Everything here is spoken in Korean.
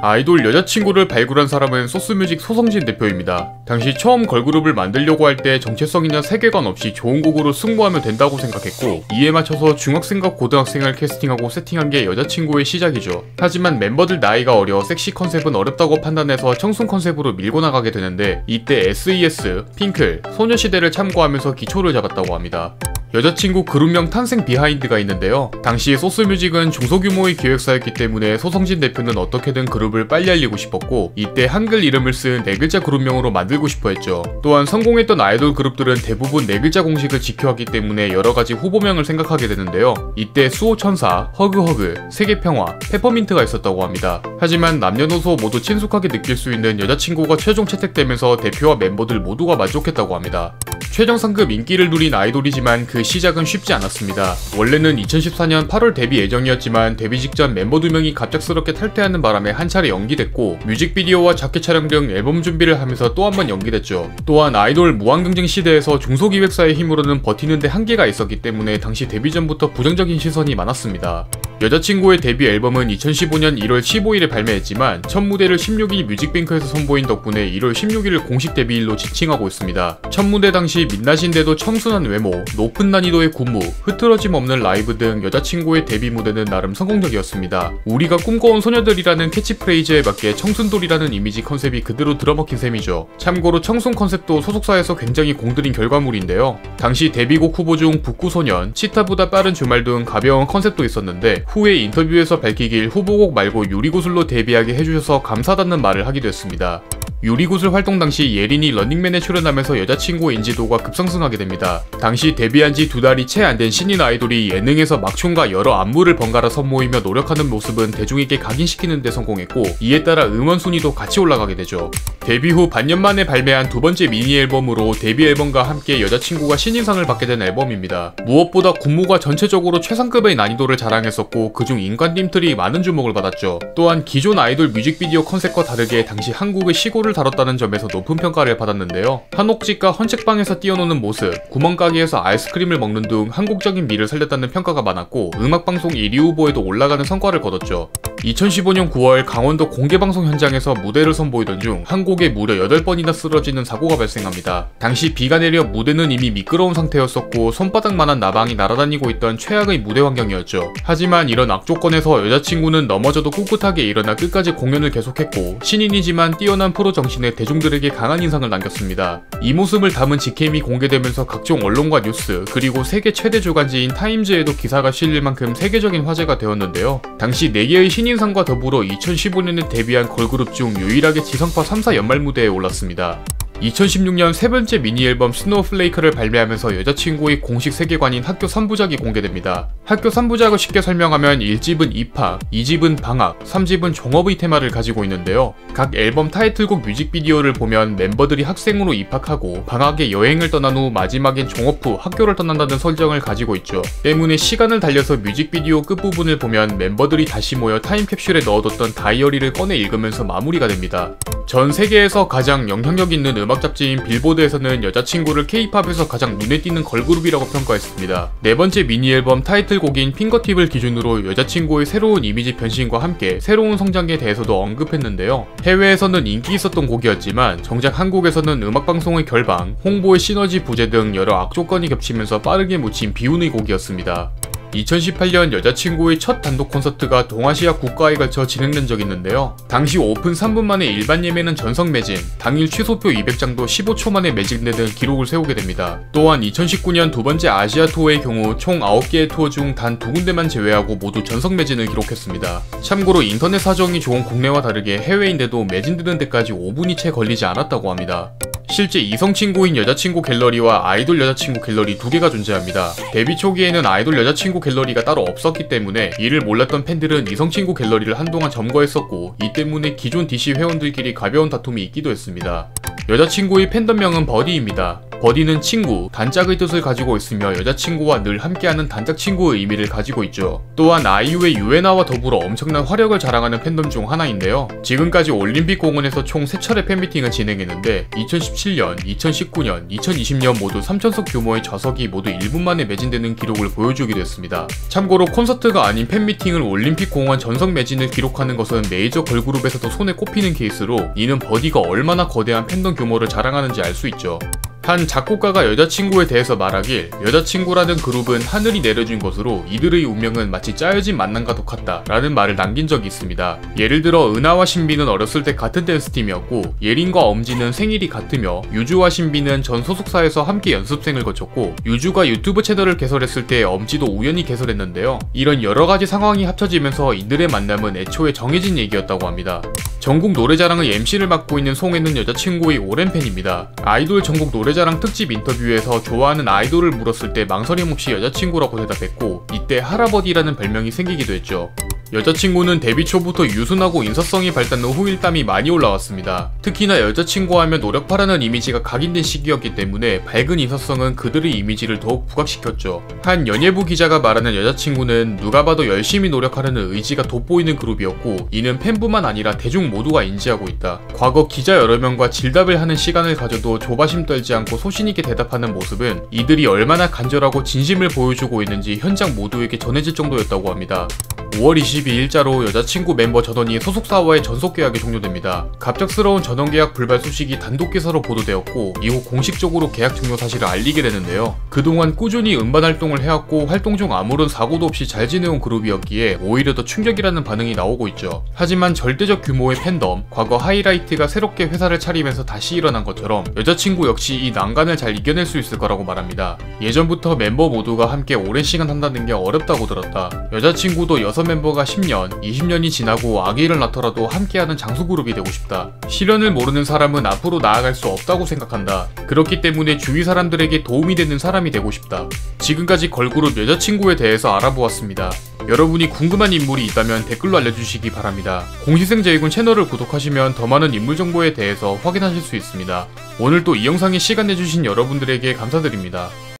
아이돌 여자친구를 발굴한 사람은 소스뮤직 소성진 대표입니다. 당시 처음 걸그룹을 만들려고 할 때 정체성이나 세계관 없이 좋은 곡으로 승부하면 된다고 생각했고, 이에 맞춰서 중학생과 고등학생을 캐스팅하고 세팅한 게 여자친구의 시작이죠. 하지만 멤버들 나이가 어려 섹시 컨셉은 어렵다고 판단해서 청순 컨셉으로 밀고 나가게 되는데, 이때 SES, 핑클, 소녀시대를 참고하면서 기초를 잡았다고 합니다. 여자친구 그룹명 탄생 비하인드가 있는데요. 당시 소스뮤직은 중소규모의 기획사였기 때문에 소성진 대표는 어떻게든 그룹을 빨리 알리고 싶었고, 이때 한글 이름을 쓴 4글자 그룹명으로 만들고 싶어 했죠. 또한 성공했던 아이돌 그룹들은 대부분 4글자 공식을 지켜왔기 때문에 여러가지 후보명을 생각하게 되는데요. 이때 수호천사, 허그허그, 세계평화, 페퍼민트가 있었다고 합니다. 하지만 남녀노소 모두 친숙하게 느낄 수 있는 여자친구가 최종 채택되면서 대표와 멤버들 모두가 만족했다고 합니다. 최정상급 인기를 누린 아이돌이지만 그 시작은 쉽지 않았습니다. 원래는 2014년 8월 데뷔 예정이었지만 데뷔 직전 멤버 2명이 갑작스럽게 탈퇴하는 바람에 한 차례 연기됐고, 뮤직비디오와 자켓 촬영 등 앨범 준비를 하면서 또 한 번 연기됐죠. 또한 아이돌 무한경쟁 시대에서 중소기획사의 힘으로는 버티는데 한계가 있었기 때문에 당시 데뷔 전부터 부정적인 시선이 많았습니다. 여자친구의 데뷔 앨범은 2015년 1월 15일에 발매했지만 첫 무대를 16일 뮤직뱅크에서 선보인 덕분에 1월 16일을 공식 데뷔일로 지칭하고 있습니다. 첫 무대 당시 민낯인데도 청순한 외모, 높은 난이도의 군무, 흐트러짐 없는 라이브 등 여자친구의 데뷔 무대는 나름 성공적이었습니다. 우리가 꿈꿔온 소녀들이라는 캐치프레이즈에 맞게 청순돌이라는 이미지 컨셉이 그대로 들어먹힌 셈이죠. 참고로 청순 컨셉도 소속사에서 굉장히 공들인 결과물인데요. 당시 데뷔곡 후보 중 북구소년, 치타보다 빠른 주말 등 가벼운 컨셉도 있었는데, 후에 인터뷰에서 밝히길 후보곡 말고 유리구슬로 데뷔하게 해주셔서 감사하다는 말을 하기도 했습니다. 유리구슬 활동 당시 예린이 런닝맨에 출연하면서 여자친구의 인지도가 급상승하게 됩니다. 당시 데뷔한 지 2달이 채 안 된 신인 아이돌이 예능에서 막춤과 여러 안무를 번갈아 선보이며 노력하는 모습은 대중에게 각인시키는 데 성공했고, 이에 따라 음원 순위도 같이 올라가게 되죠. 데뷔 후 반년 만에 발매한 두 번째 미니 앨범으로 데뷔 앨범과 함께 여자친구가 신인상을 받게 된 앨범입니다. 무엇보다 군무가 전체적으로 최상급의 난이도를 자랑했었고, 그중 인간님들이 많은 주목을 받았죠. 또한 기존 아이돌 뮤직비디오 컨셉과 다르게 당시 한국의 시골을 다뤘다는 점에서 높은 평가를 받았는데요. 한옥집과 헌책방에서 뛰어노는 모습, 구멍가게에서 아이스크림을 먹는 등 한국적인 미를 살렸다는 평가가 많았고, 음악방송 1위 후보에도 올라가는 성과를 거뒀죠. 2015년 9월 강원도 공개방송 현장에서 무대를 선보이던 중 한 곡에 무려 8번이나 쓰러지는 사고가 발생합니다. 당시 비가 내려 무대는 이미 미끄러운 상태였었고, 손바닥만한 나방이 날아다니고 있던 최악의 무대 환경이었죠. 하지만 이런 악조건에서 여자친구는 넘어져도 꿋꿋하게 일어나 끝까지 공연을 계속했고, 신인이지만 뛰어난 프로 정신에 대중들에게 강한 인상을 남겼습니다. 이 모습을 담은 직캠이 공개되면서 각종 언론과 뉴스, 그리고 세계 최대 주간지인 타임즈에도 기사가 실릴 만큼 세계적인 화제가 되었는데요. 당시 4개의 신인상과 더불어 2015년에 데뷔한 걸그룹 중 유일하게 지상파 3사 연말 무대에 올랐습니다. 2016년 세 번째 미니 앨범 스노우플레이크를 발매하면서 여자친구의 공식 세계관인 학교 3부작이 공개됩니다. 학교 3부작을 쉽게 설명하면 1집은 입학, 2집은 방학, 3집은 종업의 테마를 가지고 있는데요. 각 앨범 타이틀곡 뮤직비디오를 보면 멤버들이 학생으로 입학하고 방학에 여행을 떠난 후 마지막엔 종업 후 학교를 떠난다는 설정을 가지고 있죠. 때문에 시간을 달려서 뮤직비디오 끝부분을 보면 멤버들이 다시 모여 타임캡슐에 넣어뒀던 다이어리를 꺼내 읽으면서 마무리가 됩니다. 전 세계에서 가장 영향력 있는 음악 잡지인 빌보드에서는 여자친구를 K-팝에서 가장 눈에 띄는 걸그룹이라고 평가했습니다. 네 번째 미니 앨범 타이틀곡인 핑거팁을 기준으로 여자친구의 새로운 이미지 변신과 함께 새로운 성장에 대해서도 언급했는데요. 해외에서는 인기 있었던 곡이었지만 정작 한국에서는 음악방송의 결방, 홍보의 시너지 부재 등 여러 악조건이 겹치면서 빠르게 묻힌 비운의 곡이었습니다. 2018년 여자친구의 첫 단독 콘서트가 동아시아 국가에 걸쳐 진행된 적이 있는데요. 당시 오픈 3분 만에 일반 예매는 전석 매진, 당일 취소표 200장도 15초 만에 매진되는 기록을 세우게 됩니다. 또한 2019년 두 번째 아시아 투어의 경우 총 9개의 투어 중 단 2군데만 제외하고 모두 전석 매진을 기록했습니다. 참고로 인터넷 사정이 좋은 국내와 다르게 해외인데도 매진되는 데까지 5분이 채 걸리지 않았다고 합니다. 실제 이성친구인 여자친구 갤러리와 아이돌 여자친구 갤러리 2개가 존재합니다. 데뷔 초기에는 아이돌 여자친구 갤러리가 따로 없었기 때문에 이를 몰랐던 팬들은 이성친구 갤러리를 한동안 점거했었고, 이 때문에 기존 DC 회원들끼리 가벼운 다툼이 있기도 했습니다. 여자친구의 팬덤명은 버디입니다. 버디는 친구, 단짝의 뜻을 가지고 있으며 여자친구와 늘 함께하는 단짝 친구의 의미를 가지고 있죠. 또한 아이유의 유에나와 더불어 엄청난 화력을 자랑하는 팬덤 중 하나인데요. 지금까지 올림픽 공원에서 총 3차례 팬미팅을 진행했는데 2017년, 2019년, 2020년 모두 3,000석 규모의 좌석이 모두 1분 만에 매진되는 기록을 보여주기도 했습니다. 참고로 콘서트가 아닌 팬미팅을 올림픽 공원 전석 매진을 기록하는 것은 메이저 걸그룹에서도 손에 꼽히는 케이스로 이는 버디가 얼마나 거대한 팬덤 규모를 자랑하는지 알 수 있죠. 한 작곡가가 여자친구에 대해서 말하길 여자친구라는 그룹은 하늘이 내려준 것으로 이들의 운명은 마치 짜여진 만남과도 같다 라는 말을 남긴 적이 있습니다. 예를 들어 은하와 신비는 어렸을 때 같은 댄스팀이었고 예린과 엄지는 생일이 같으며 유주와 신비는 전 소속사에서 함께 연습생을 거쳤고 유주가 유튜브 채널을 개설했을 때 엄지도 우연히 개설했는데요. 이런 여러가지 상황이 합쳐지면서 이들의 만남은 애초에 정해진 얘기였다고 합니다. 전국 노래자랑의 MC를 맡고 있는 송혜는 여자친구의 오랜 팬입니다. 아이돌 전국 노래자랑 특집 인터뷰에서 좋아하는 아이돌을 물었을 때 망설임 없이 여자친구라고 대답했고 이때 할아버지라는 별명이 생기기도 했죠. 여자친구는 데뷔 초부터 유순하고 인사성이 발달한 후일담이 많이 올라왔습니다. 특히나 여자친구 하면 노력파라는 이미지가 각인된 시기였기 때문에 밝은 인사성은 그들의 이미지를 더욱 부각시켰죠. 한 연예부 기자가 말하는 여자친구는 누가 봐도 열심히 노력하려는 의지가 돋보이는 그룹이었고 이는 팬뿐만 아니라 대중 모두가 인지하고 있다. 과거 기자 여러 명과 질답을 하는 시간을 가져도 조바심 떨지 않고 소신있게 대답하는 모습은 이들이 얼마나 간절하고 진심을 보여주고 있는지 현장 모두에게 전해질 정도였다고 합니다. 5월 22일자로 여자친구 멤버 전원이 소속사와의 전속계약이 종료됩니다. 갑작스러운 전원계약 불발 소식이 단독기사로 보도되었고 이후 공식적으로 계약 종료 사실을 알리게 되는데요. 그동안 꾸준히 음반 활동을 해왔고 활동 중 아무런 사고도 없이 잘 지내온 그룹이었기에 오히려 더 충격이라는 반응이 나오고 있죠. 하지만 절대적 규모의 팬덤, 과거 하이라이트가 새롭게 회사를 차리면서 다시 일어난 것처럼 여자친구 역시 이 난관을 잘 이겨낼 수 있을 거라고 말합니다. 예전부터 멤버 모두가 함께 오랜 시간 한다는 게 어렵다고 들었다. 여자친구도 6멤버가 10년, 20년이 지나고 아기를 낳더라도 함께하는 장수그룹이 되고 싶다. 시련을 모르는 사람은 앞으로 나아갈 수 없다고 생각한다. 그렇기 때문에 주위 사람들에게 도움이 되는 사람이 되고 싶다. 지금까지 걸그룹 여자친구에 대해서 알아보았습니다. 여러분이 궁금한 인물이 있다면 댓글로 알려주시기 바랍니다. 공시생제이군 채널을 구독하시면 더 많은 인물 정보에 대해서 확인하실 수 있습니다. 오늘 또 이 영상에 시간 내주신 여러분들에게 감사드립니다.